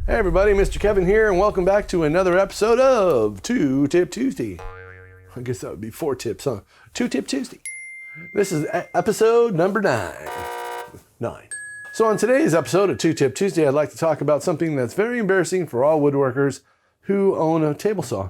Hey everybody, Mr. Kevin here, and welcome back to another episode of Two Tip Tuesday. I guess that would be 4 tips, huh? 2 Tip Tuesday. This is episode number 9. So on today's episode of 2 Tip Tuesday, I'd like to talk about something that's very embarrassing for all woodworkers who own a table saw.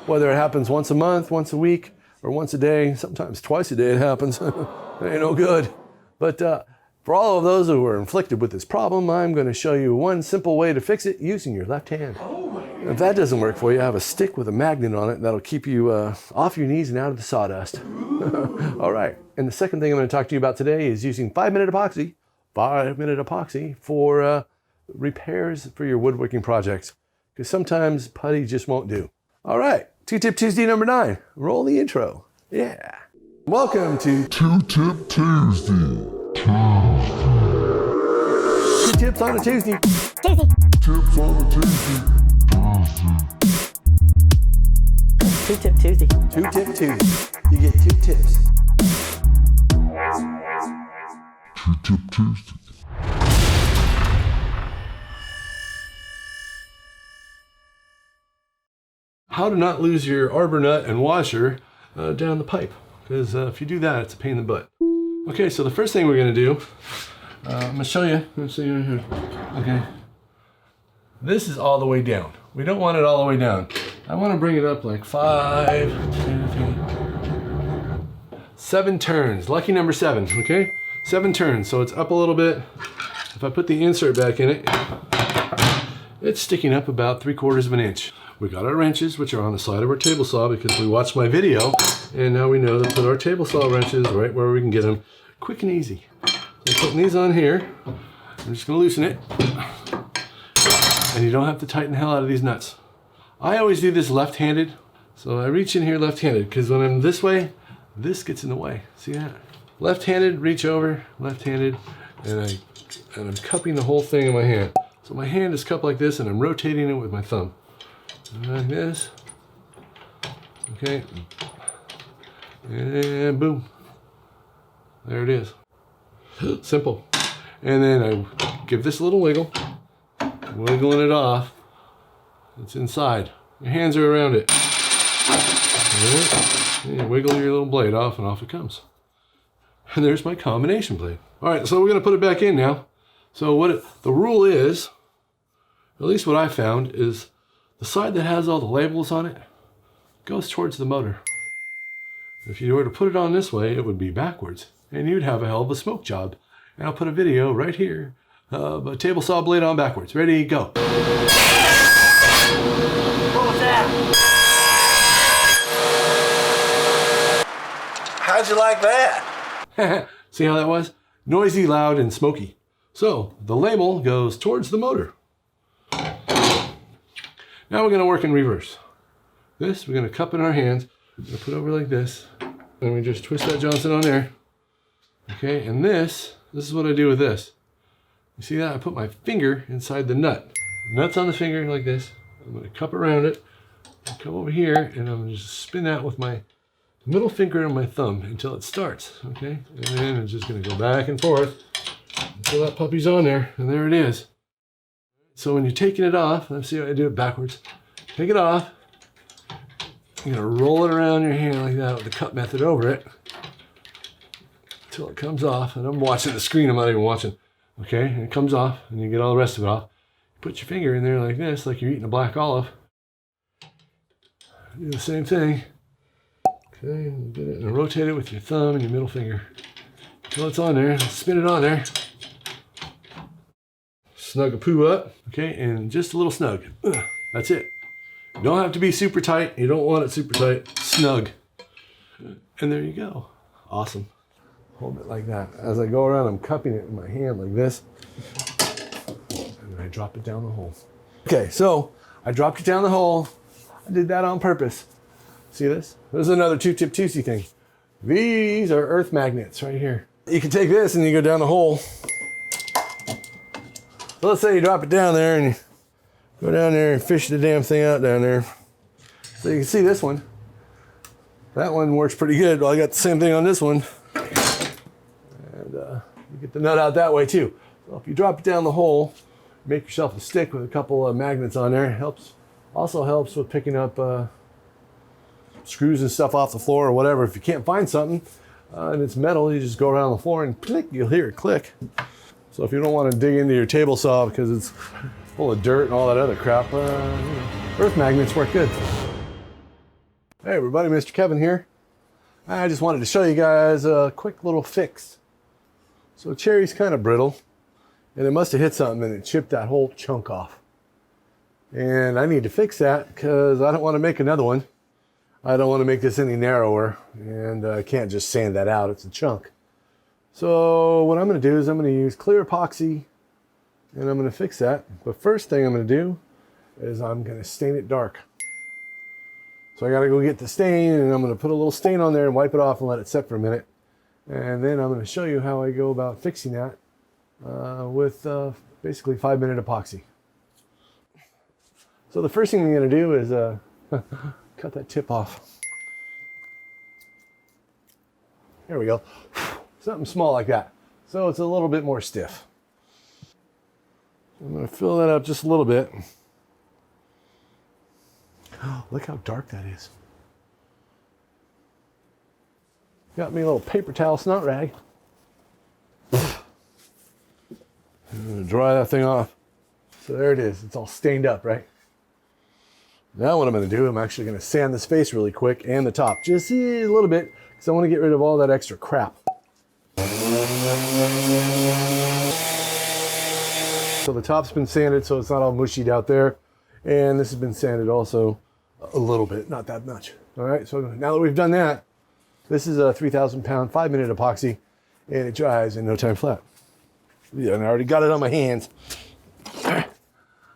Whether it happens once a month, once a week, or once a day, sometimes twice a day it happens. It ain't no good. But for all of those who are inflicted with this problem, I'm going to show you one simple way to fix it using your left hand. If that doesn't work for you, I have a stick with a magnet on it that'll keep you off your knees and out of the sawdust. All right, and the second thing I'm going to talk to you about today is using 5-minute epoxy, 5-minute epoxy for repairs for your woodworking projects, because sometimes putty just won't do. All right, 2 Tip Tuesday number 9. Roll the intro. Yeah. Welcome to 2 Tip Tuesday. 2 tips on a Tuesday. Tips on a Tuesday. 2 Tip Tuesday. 2 Tip Tuesday. You get 2 tips. 2 Tip Tuesday. How to not lose your arbor nut and washer down the pipe. Because if you do that, it's a pain in the butt. Okay, so the first thing we're going to do, I'm going to show you. Let's see right here. Okay. This is all the way down. We don't want it all the way down. I want to bring it up like 5, 7 turns. Lucky number 7, okay? 7 turns, so it's up a little bit. If I put the insert back in it, it's sticking up about 3/4 of an inch. We got our wrenches, which are on the side of our table saw because we watched my video, and now we know to put our table saw wrenches right where we can get them quick and easy. So I'm putting these on here. I'm just going to loosen it. And you don't have to tighten the hell out of these nuts. I always do this left-handed. So I reach in here left-handed because when I'm this way, this gets in the way. See that? Left-handed, reach over, left-handed, and I'm cupping the whole thing in my hand. So my hand is cupped like this and I'm rotating it with my thumb. Like this. Okay. And boom. There it is. Simple. And then I give this a little wiggle. Wiggling it off. It's inside. Your hands are around it. And you wiggle your little blade off and off it comes. And there's my combination blade. All right, so we're going to put it back in now. So the rule is, at least what I found, is the side that has all the labels on it goes towards the motor. If you were to put it on this way, it would be backwards, and you'd have a hell of a smoke job. And I'll put a video right here of a table saw blade on backwards. Ready, go. What was that? How'd you like that? See how that was? Noisy, loud, and smoky. So the label goes towards the motor. Now we're going to work in reverse. This, we're going to cup in our hands. We're going to put over like this. And we just twist that Johnson on there. Okay, and this is what I do with this. You see that? I put my finger inside the nut. Nut's on the finger like this. I'm going to cup around it. Come over here, and I'm going to just spin that with my middle finger and my thumb until it starts. Okay, and then it's just going to go back and forth until that puppy's on there, and there it is. So when you're taking it off, let's see how I do it backwards. Take it off. You're going to roll it around your hand like that with the cup method over it until it comes off. And I'm watching the screen, I'm not even watching. Okay, and it comes off, and you get all the rest of it off. You put your finger in there like this, like you're eating a black olive. Do the same thing. Okay, and get it and rotate it with your thumb and your middle finger until it's on there. Spin it on there. Snug a poo up, okay, and just a little snug. That's it. You don't have to be super tight. You don't want it super tight. Snug. And there you go. Awesome. Hold it like that. As I go around, I'm cupping it in my hand like this. And I drop it down the hole. Okay, so I dropped it down the hole. I did that on purpose. See this? This is another 2 Tip Tuesday thing. These are earth magnets right here. You can take this and you go down the hole. So let's say you drop it down there and you go down there and fish the damn thing out down there. So you can see this one. That one works pretty good. Well, I got the same thing on this one. And you get the nut out that way too. So if you drop it down the hole, make yourself a stick with a couple of magnets on there. Also helps with picking up screws and stuff off the floor or whatever. If you can't find something and it's metal, you just go around the floor and click, you'll hear it click. So if you don't want to dig into your table saw because it's full of dirt and all that other crap, earth magnets work good. Hey everybody, Mr. Kevin here. I just wanted to show you guys a quick little fix. So cherry's kind of brittle, and it must have hit something and it chipped that whole chunk off. And I need to fix that because I don't want to make another one. I don't want to make this any narrower, and I can't just sand that out, it's a chunk. So what I'm going to do is I'm going to use clear epoxy, and I'm going to fix that. But first thing I'm going to do is I'm going to stain it dark. So I got to go get the stain, and I'm going to put a little stain on there and wipe it off and let it set for a minute. And then I'm going to show you how I go about fixing that with basically 5-minute epoxy. So the first thing I'm going to do is cut that tip off. There we go. Something small like that. So it's a little bit more stiff. I'm going to fill that up just a little bit. Oh, look how dark that is. Got me a little paper towel snot rag. I'm going to dry that thing off. So there it is. It's all stained up, right? Now what I'm going to do, I'm actually going to sand this face really quick and the top. Just a little bit, because I want to get rid of all that extra crap. So the top's been sanded so it's not all mushied out there. And this has been sanded also a little bit, not that much. All right, so now that we've done that, this is a 3,000 pound 5-minute epoxy, and it dries in no time flat. Yeah, and I already got it on my hands.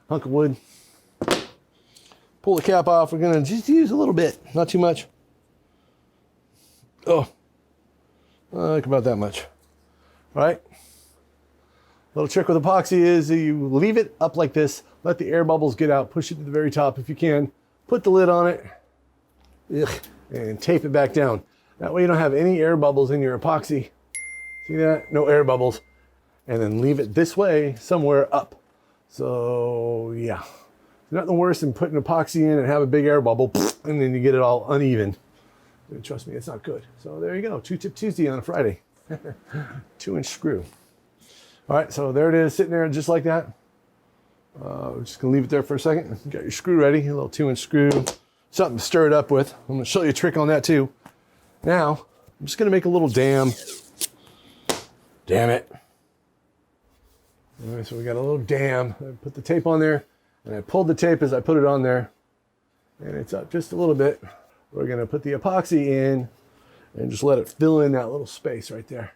Hunk of wood. Pull the cap off. We're gonna just use a little bit, not too much. Oh, like about that much. All right. Little trick with epoxy is you leave it up like this, let the air bubbles get out, push it to the very top if you can, put the lid on it, and tape it back down. That way you don't have any air bubbles in your epoxy. See that? No air bubbles. And then leave it this way, somewhere up. So yeah, nothing worse than putting epoxy in and have a big air bubble, and then you get it all uneven. And trust me, it's not good. So there you go, 2-tip Tuesday on a Friday. 2-inch screw. All right, so there it is, sitting there just like that. We're just gonna leave it there for a second. You got your screw ready, a little 2-inch screw, something to stir it up with. I'm gonna show you a trick on that too. Now, I'm just gonna make a little dam. Damn it. All right, so we got a little dam. I put the tape on there, and I pulled the tape as I put it on there, and it's up just a little bit. We're gonna put the epoxy in and just let it fill in that little space right there.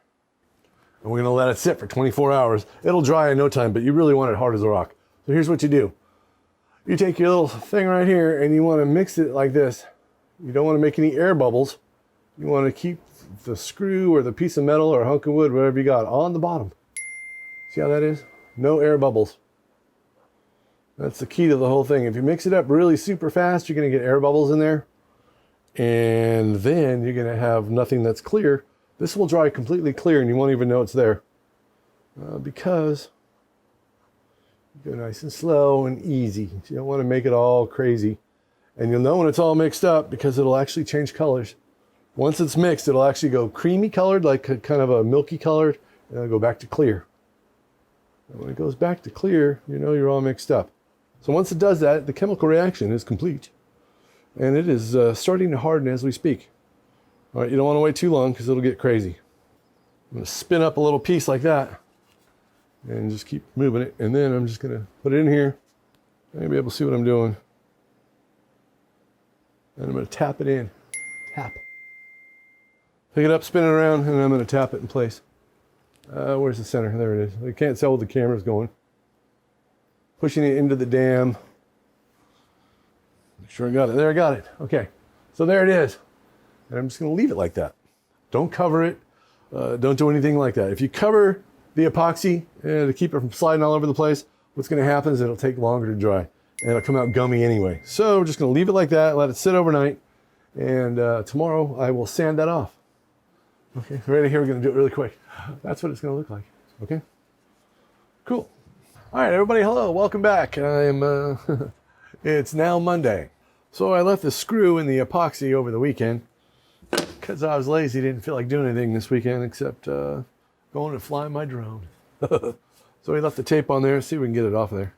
And we're gonna let it sit for 24 hours. It'll dry in no time, but you really want it hard as a rock. So here's what you do. You take your little thing right here and you wanna mix it like this. You don't wanna make any air bubbles. You wanna keep the screw or the piece of metal or hunk of wood, whatever you got, on the bottom. See how that is? No air bubbles. That's the key to the whole thing. If you mix it up really super fast, you're gonna get air bubbles in there. And then you're gonna have nothing that's clear. This will dry completely clear and you won't even know it's there. Because you go nice and slow and easy. You don't want to make it all crazy. And you'll know when it's all mixed up because it'll actually change colors. Once it's mixed, it'll actually go creamy colored, like a kind of a milky colored, and it'll go back to clear. And when it goes back to clear, you know you're all mixed up. So once it does that, the chemical reaction is complete. And it is starting to harden as we speak. All right, you don't want to wait too long because it'll get crazy. I'm going to spin up a little piece like that and just keep moving it. And then I'm just going to put it in here. You'll be able to see what I'm doing. And I'm going to tap it in. Tap. Pick it up, spin it around, and I'm going to tap it in place. Where's the center? There it is. You can't tell where the camera's going. Pushing it into the dam. Make sure I got it. There, I got it. Okay. So there it is. And I'm just going to leave it like that. Don't cover it. Don't do anything like that. If you cover the epoxy to keep it from sliding all over the place, what's going to happen is it'll take longer to dry. And it'll come out gummy anyway. So we're just going to leave it like that, let it sit overnight. And tomorrow I will sand that off. Okay, right here we're going to do it really quick. That's what it's going to look like. Okay? Cool. All right, everybody, hello, welcome back. It's now Monday. So I left the screw in the epoxy over the weekend because I was lazy, didn't feel like doing anything this weekend except going to fly my drone. So we left the tape on there, see if we can get it off of there.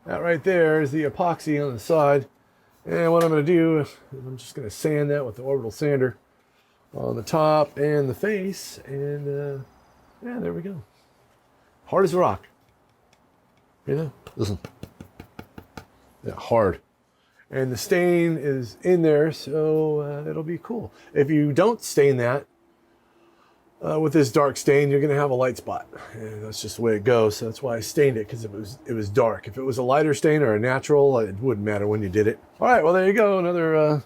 That right there is the epoxy on the side. And what I'm going to do is I'm just going to sand that with the orbital sander on the top and the face. And yeah, there we go. Hard as a rock. You know, listen. Yeah, hard. And the stain is in there, so it'll be cool. If you don't stain that with this dark stain, you're going to have a light spot. And that's just the way it goes. So that's why I stained it, because it was dark. If it was a lighter stain or a natural, it wouldn't matter when you did it. All right, well, there you go. Another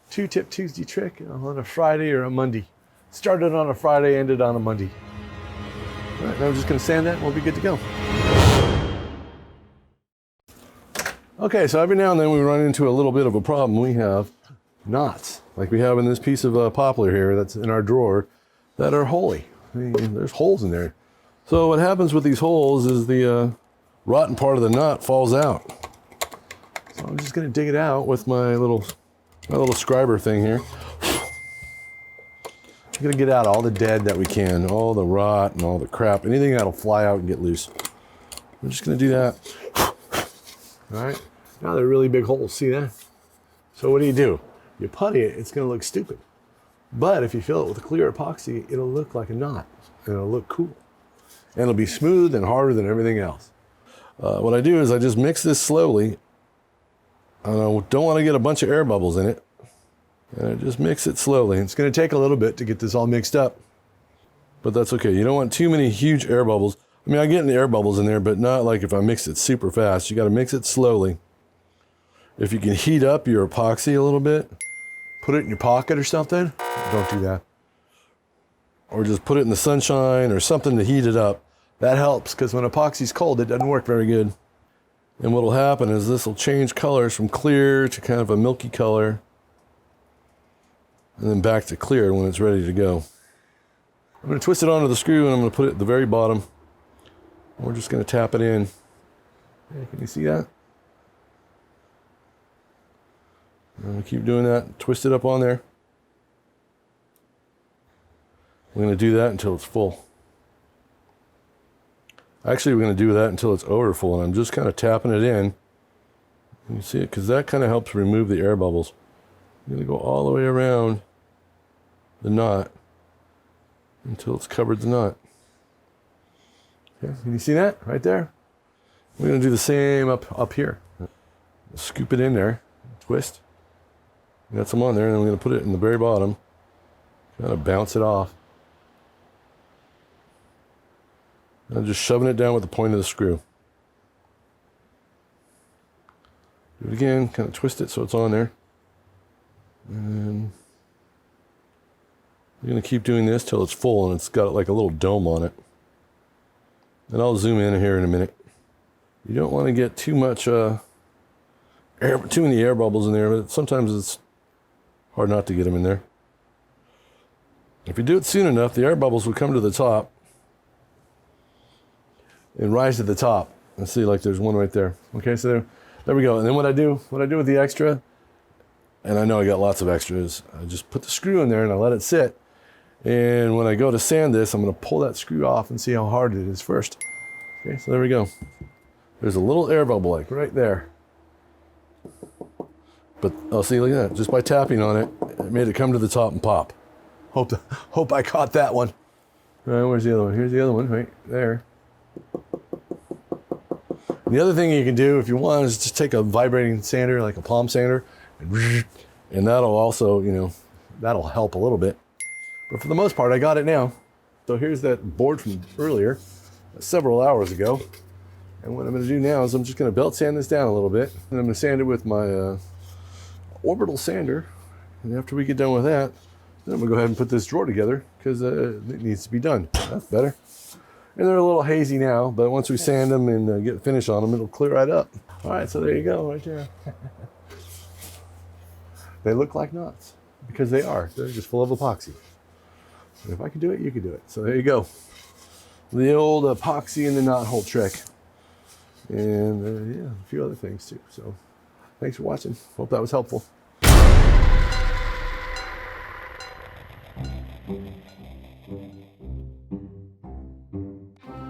two-tip Tuesday trick on a Friday or a Monday. Started on a Friday, ended on a Monday. All right, now I'm just going to sand that and we'll be good to go. Okay, so every now and then we run into a little bit of a problem. We have knots, like we have in this piece of poplar here that's in our drawer, that are holy. I mean, there's holes in there. So what happens with these holes is the rotten part of the knot falls out. So I'm just going to dig it out with my little scriber thing here. I'm going to get out all the dead that we can, all the rot and all the crap, anything that'll fly out and get loose. I'm just going to do that. All right, now they're really big holes, see that? So what do? You putty it, it's gonna look stupid. But if you fill it with a clear epoxy, it'll look like a knot, and it'll look cool. And it'll be smooth and harder than everything else. What I do is I just mix this slowly. I don't wanna get a bunch of air bubbles in it. And I just mix it slowly. It's gonna take a little bit to get this all mixed up, but that's okay. You don't want too many huge air bubbles. I mean, I get the air bubbles in there, but not like if I mix it super fast. You got to mix it slowly. If you can heat up your epoxy a little bit, put it in your pocket or something. Don't do that. Or just put it in the sunshine or something to heat it up. That helps, because when epoxy's cold, it doesn't work very good. And what will happen is this will change colors from clear to kind of a milky color, and then back to clear when it's ready to go. I'm going to twist it onto the screw, and I'm going to put it at the very bottom. We're just going to tap it in. Hey, can you see that? I'm going to keep doing that. Twist it up on there. We're going to do that until it's full. Actually, we're going to do that until it's over full, and I'm just kind of tapping it in. You see it? Because that kind of helps remove the air bubbles. I'm going to go all the way around the knot until it's covered the knot. Okay, can you see that right there? We're going to do the same up here. Scoop it in there, twist. Got some on there, and then we're going to put it in the very bottom. Kind of bounce it off. I'm just shoving it down with the point of the screw. Do it again, kind of twist it so it's on there. And then we're going to keep doing this till it's full and it's got like a little dome on it. And I'll zoom in here in a minute. You don't want to get too much too many air bubbles in there, but sometimes it's hard not to get them in there. If you do it soon enough, the air bubbles will come to the top and rise to the top. Let's see, like there's one right there. Okay, so there we go. And then what I do with the extra, and I know I got lots of extras, I just put the screw in there and I let it sit. And when I go to sand this, I'm going to pull that screw off and see how hard it is first. Okay, so there we go. There's a little air bubble like right there. But I'll see, look at that. Just by tapping on it, it made it come to the top and pop. Hope I caught that one. All right, where's the other one? Here's the other one, right there. And the other thing you can do if you want is just take a vibrating sander, like a palm sander, and that'll also, that'll help a little bit. But for the most part, I got it now. So here's that board from earlier, several hours ago. And what I'm going to do now is I'm just going to belt sand this down a little bit. And I'm going to sand it with my orbital sander. And after we get done with that, then I'm going to go ahead and put this drawer together because it needs to be done. That's better. And they're a little hazy now, but once we sand them and get a finish on them, it'll clear right up. All right, so there you go, right there. They look like knots because they are. They're just full of epoxy. And if I can do it, you can do it. So there you go. The old epoxy in the knot hole trick. and yeah, a few other things too. So thanks for watching. Hope that was helpful.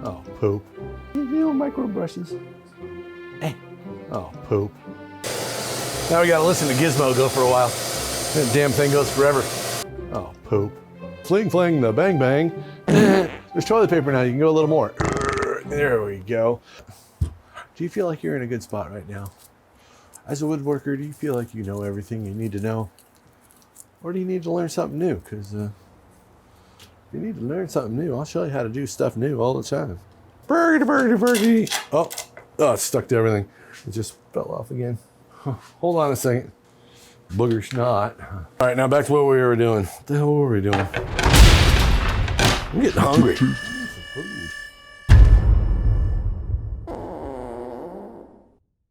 Oh, poop. You know, micro brushes. Hey. Oh, poop. Now we gotta listen to Gizmo go for a while. That damn thing goes forever. Oh, poop. Fling, fling, the bang, bang. There's toilet paper now. You can go a little more. There we go. Do you feel like you're in a good spot right now? As a woodworker, do you feel like you know everything you need to know? Or do you need to learn something new? Because if you need to learn something new, I'll show you how to do stuff new all the time. Burgity, burgity, burgity. Oh, it's stuck to everything. It just fell off again. Hold on a second. Booger snot. All right, now back to what we were doing. What the hell were we doing? I'm getting hungry.